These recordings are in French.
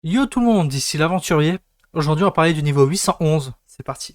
Yo tout le monde, ici l'aventurier. Aujourd'hui on va parler du niveau 811, c'est parti.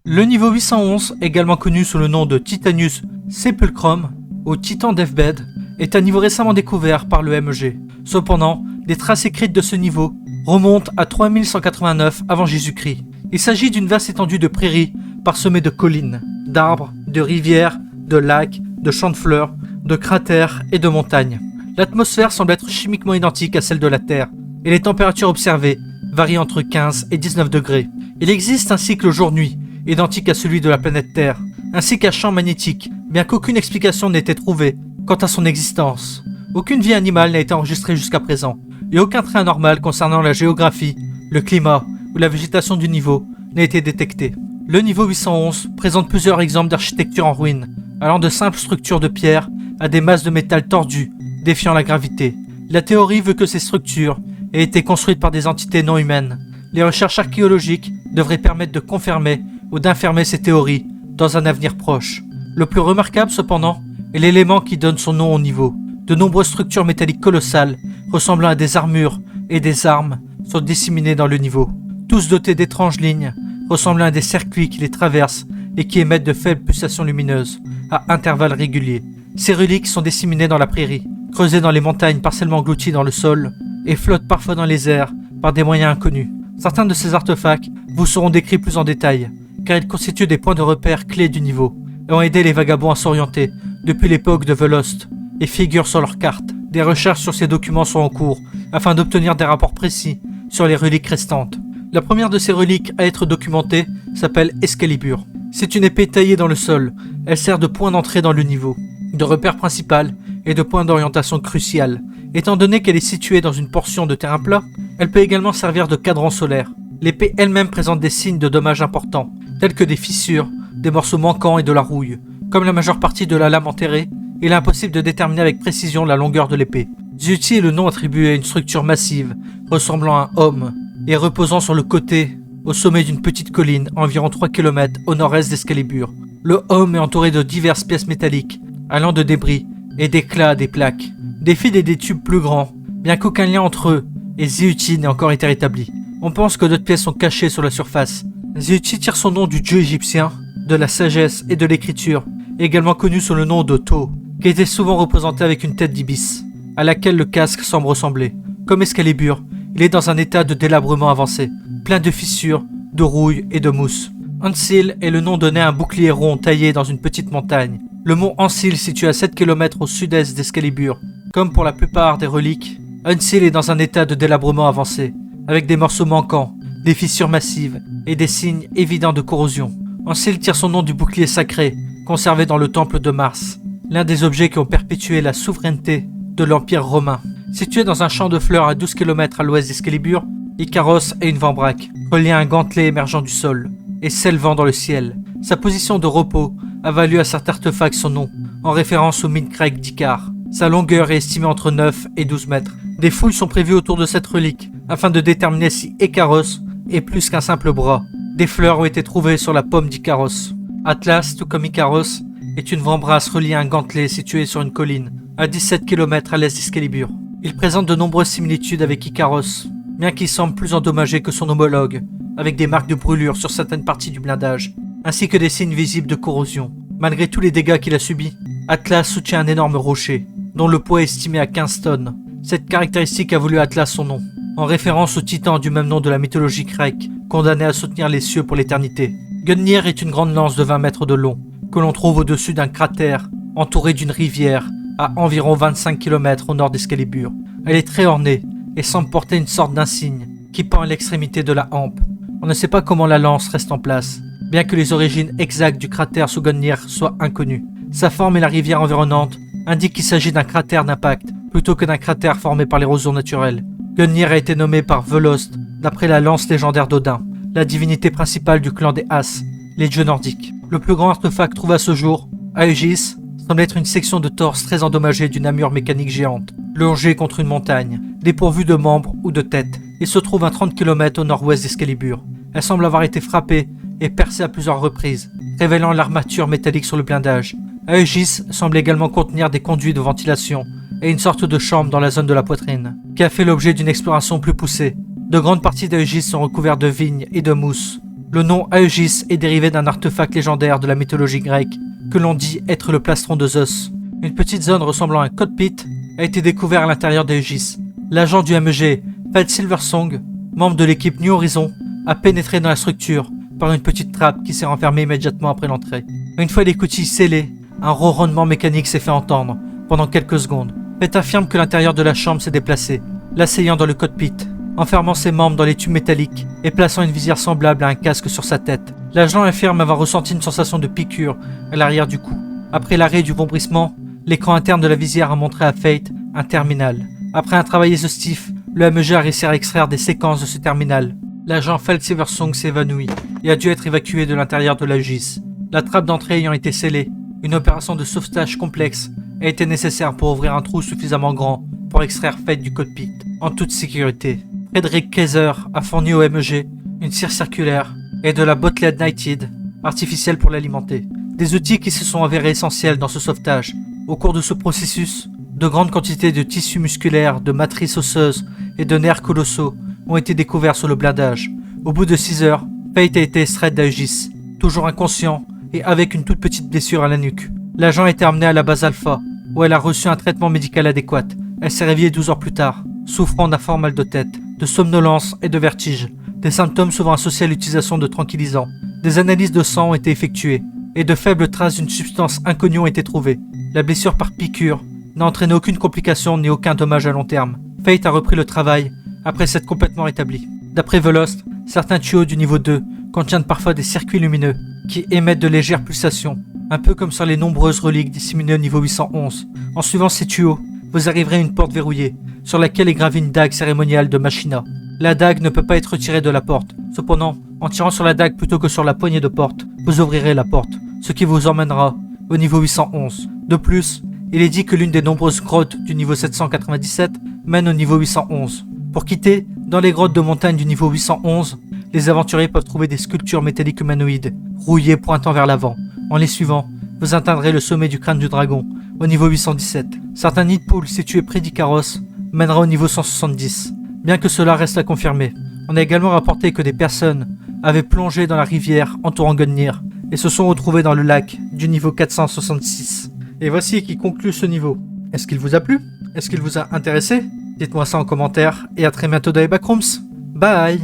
Le niveau 811, également connu sous le nom de Titanius Sepulchrum ou Titan Deathbed, est un niveau récemment découvert par le MG. Cependant, des traces écrites de ce niveau remontent à 3189 avant Jésus-Christ. Il s'agit d'une vaste étendue de prairies parsemées de collines, d'arbres, de rivières, de lacs, de champs de fleurs, de cratères et de montagnes. L'atmosphère semble être chimiquement identique à celle de la Terre, et les températures observées varient entre 15 et 19 degrés. Il existe un cycle jour-nuit, identique à celui de la planète Terre, ainsi qu'un champ magnétique, bien qu'aucune explication n'ait été trouvée quant à son existence. Aucune vie animale n'a été enregistrée jusqu'à présent, et aucun trait anormal concernant la géographie, le climat ou la végétation du niveau n'a été détecté. Le niveau 811 présente plusieurs exemples d'architecture en ruine, allant de simples structures de pierre à des masses de métal tordues, défiant la gravité. La théorie veut que ces structures aient été construites par des entités non humaines. Les recherches archéologiques devraient permettre de confirmer ou d'infirmer ces théories dans un avenir proche. Le plus remarquable cependant est l'élément qui donne son nom au niveau. De nombreuses structures métalliques colossales, ressemblant à des armures et des armes, sont disséminées dans le niveau. Tous dotés d'étranges lignes, ressemblant à des circuits qui les traversent et qui émettent de faibles pulsations lumineuses, à intervalles réguliers. Ces reliques sont disséminées dans la prairie, creusées dans les montagnes partiellement englouties dans le sol, et flottent parfois dans les airs par des moyens inconnus. Certains de ces artefacts vous seront décrits plus en détail, car ils constituent des points de repère clés du niveau, et ont aidé les vagabonds à s'orienter depuis l'époque de The Lost, et figurent sur leur carte. Des recherches sur ces documents sont en cours, afin d'obtenir des rapports précis sur les reliques restantes. La première de ces reliques à être documentée s'appelle Excalibur. C'est une épée taillée dans le sol. Elle sert de point d'entrée dans le niveau, de repère principal et de point d'orientation crucial. Étant donné qu'elle est située dans une portion de terrain plat, elle peut également servir de cadran solaire. L'épée elle-même présente des signes de dommages importants, tels que des fissures, des morceaux manquants et de la rouille. Comme la majeure partie de la lame enterrée, il est impossible de déterminer avec précision la longueur de l'épée. Zyuti est le nom attribué à une structure massive, ressemblant à un homme, et reposant sur le côté, au sommet d'une petite colline, environ 3 km au nord-est d'Excalibur. Le homme est entouré de diverses pièces métalliques, allant de débris et d'éclats à des plaques, des fils et des tubes plus grands, bien qu'aucun lien entre eux et Zyuti n'ait encore été établi. On pense que d'autres pièces sont cachées sur la surface. Zyuti tire son nom du dieu égyptien, de la sagesse et de l'écriture, également connu sous le nom de Thoth, qui était souvent représenté avec une tête d'ibis, à laquelle le casque semble ressembler. Comme Excalibur, il est dans un état de délabrement avancé, plein de fissures, de rouille et de mousse. Ansil est le nom donné à un bouclier rond taillé dans une petite montagne. Le mont Ansil, situé à 7 km au sud-est d'Excalibur. Comme pour la plupart des reliques, Ansil est dans un état de délabrement avancé, avec des morceaux manquants, des fissures massives et des signes évidents de corrosion. Ansil tire son nom du bouclier sacré, conservé dans le temple de Mars, l'un des objets qui ont perpétué la souveraineté de l'Empire romain. Situé dans un champ de fleurs à 12 km à l'ouest d'Excalibur, Icaros est une vambraque, reliée à un gantelet émergeant du sol et s'élevant dans le ciel. Sa position de repos a valu à cet artefact son nom, en référence au mythe grec d'Icare. Sa longueur est estimée entre 9 et 12 mètres. Des fouilles sont prévues autour de cette relique, afin de déterminer si Icaros est plus qu'un simple bras. Des fleurs ont été trouvées sur la paume d'Icaros. Atlas, tout comme Icaros, est une vambrace reliée à un gantelet situé sur une colline, à 17 km à l'est d'Excalibur. Il présente de nombreuses similitudes avec Icaros, bien qu'il semble plus endommagé que son homologue, avec des marques de brûlure sur certaines parties du blindage, ainsi que des signes visibles de corrosion. Malgré tous les dégâts qu'il a subis, Atlas soutient un énorme rocher, dont le poids est estimé à 15 tonnes. Cette caractéristique a voulu Atlas son nom, en référence au titan du même nom de la mythologie grecque, condamné à soutenir les cieux pour l'éternité. Gungnir est une grande lance de 20 mètres de long, que l'on trouve au-dessus d'un cratère, entouré d'une rivière, à environ 25 km au nord d'Excalibur. Elle est très ornée, et semble porter une sorte d'insigne, qui pend à l'extrémité de la hampe. On ne sait pas comment la lance reste en place, bien que les origines exactes du cratère sous Gungnir soient inconnues. Sa forme et la rivière environnante indiquent qu'il s'agit d'un cratère d'impact, plutôt que d'un cratère formé par l'érosion naturelle. Gungnir a été nommé par The Lost, d'après la lance légendaire d'Odin, la divinité principale du clan des As, les dieux nordiques. Le plus grand artefact trouvé à ce jour, Aegis, semble être une section de torse très endommagée d'une armure mécanique géante, longée contre une montagne, dépourvue de membres ou de tête, et se trouve à 30 km au nord-ouest d'Excalibur. Elle semble avoir été frappée et percée à plusieurs reprises, révélant l'armature métallique sur le blindage. Aegis semble également contenir des conduits de ventilation et une sorte de chambre dans la zone de la poitrine, qui a fait l'objet d'une exploration plus poussée. De grandes parties d'Aegis sont recouvertes de vignes et de mousse. Le nom Aegis est dérivé d'un artefact légendaire de la mythologie grecque, que l'on dit être le plastron de Zeus. Une petite zone ressemblant à un cockpit a été découverte à l'intérieur d'Aegis. L'agent du MG, Fed Silversong, membre de l'équipe New Horizon, a pénétré dans la structure par une petite trappe qui s'est renfermée immédiatement après l'entrée. Une fois les coutilles scellées, un ronronnement mécanique s'est fait entendre pendant quelques secondes. Fed affirme que l'intérieur de la chambre s'est déplacé, l'asseyant dans le cockpit, enfermant ses membres dans les tubes métalliques et plaçant une visière semblable à un casque sur sa tête. L'agent affirme avoir ressenti une sensation de piqûre à l'arrière du cou. Après l'arrêt du vombrissement, l'écran interne de la visière a montré à Fate un terminal. Après un travail exhaustif, le MG a réussi à extraire des séquences de ce terminal. L'agent Feld Silversong s'est évanoui et a dû être évacué de l'intérieur de l'Aegis. La trappe d'entrée ayant été scellée, une opération de sauvetage complexe a été nécessaire pour ouvrir un trou suffisamment grand pour extraire Fate du cockpit, en toute sécurité. Frederick Kaiser a fourni au MG une cire circulaire et de la Botled Nighted, artificielle pour l'alimenter. Des outils qui se sont avérés essentiels dans ce sauvetage. Au cours de ce processus, de grandes quantités de tissus musculaires, de matrices osseuses et de nerfs colossaux ont été découverts sur le blindage. Au bout de 6 heures, Fate a été extraite d'Aegis, toujours inconscient et avec une toute petite blessure à la nuque. L'agent a été emmené à la base Alpha, où elle a reçu un traitement médical adéquat. Elle s'est réveillée 12 heures plus tard, souffrant d'un fort mal de tête, de somnolence et de vertige, des symptômes souvent associés à l'utilisation de tranquillisants. Des analyses de sang ont été effectuées, et de faibles traces d'une substance inconnue ont été trouvées. La blessure par piqûre n'a entraîné aucune complication ni aucun dommage à long terme. Fate a repris le travail après s'être complètement rétabli. D'après Velost, certains tuyaux du niveau 2 contiennent parfois des circuits lumineux qui émettent de légères pulsations, un peu comme sur les nombreuses reliques disséminées au niveau 811. En suivant ces tuyaux, vous arriverez à une porte verrouillée, sur laquelle est gravée une dague cérémoniale de Machina. La dague ne peut pas être retirée de la porte. Cependant, en tirant sur la dague plutôt que sur la poignée de porte, vous ouvrirez la porte, ce qui vous emmènera au niveau 811. De plus, il est dit que l'une des nombreuses grottes du niveau 797 mène au niveau 811. Pour quitter, dans les grottes de montagne du niveau 811, les aventuriers peuvent trouver des sculptures métalliques humanoïdes, rouillées pointant vers l'avant. En les suivant, vous atteindrez le sommet du crâne du dragon, au niveau 817. Certains nids de poules situés près d'Icaros mènera au niveau 170, bien que cela reste à confirmer. On a également rapporté que des personnes avaient plongé dans la rivière entourant Gungnir et se sont retrouvées dans le lac du niveau 466. Et voici qui conclut ce niveau. Est-ce qu'il vous a plu? Est-ce qu'il vous a intéressé? Dites-moi ça en commentaire et à très bientôt dans les Backrooms. Bye!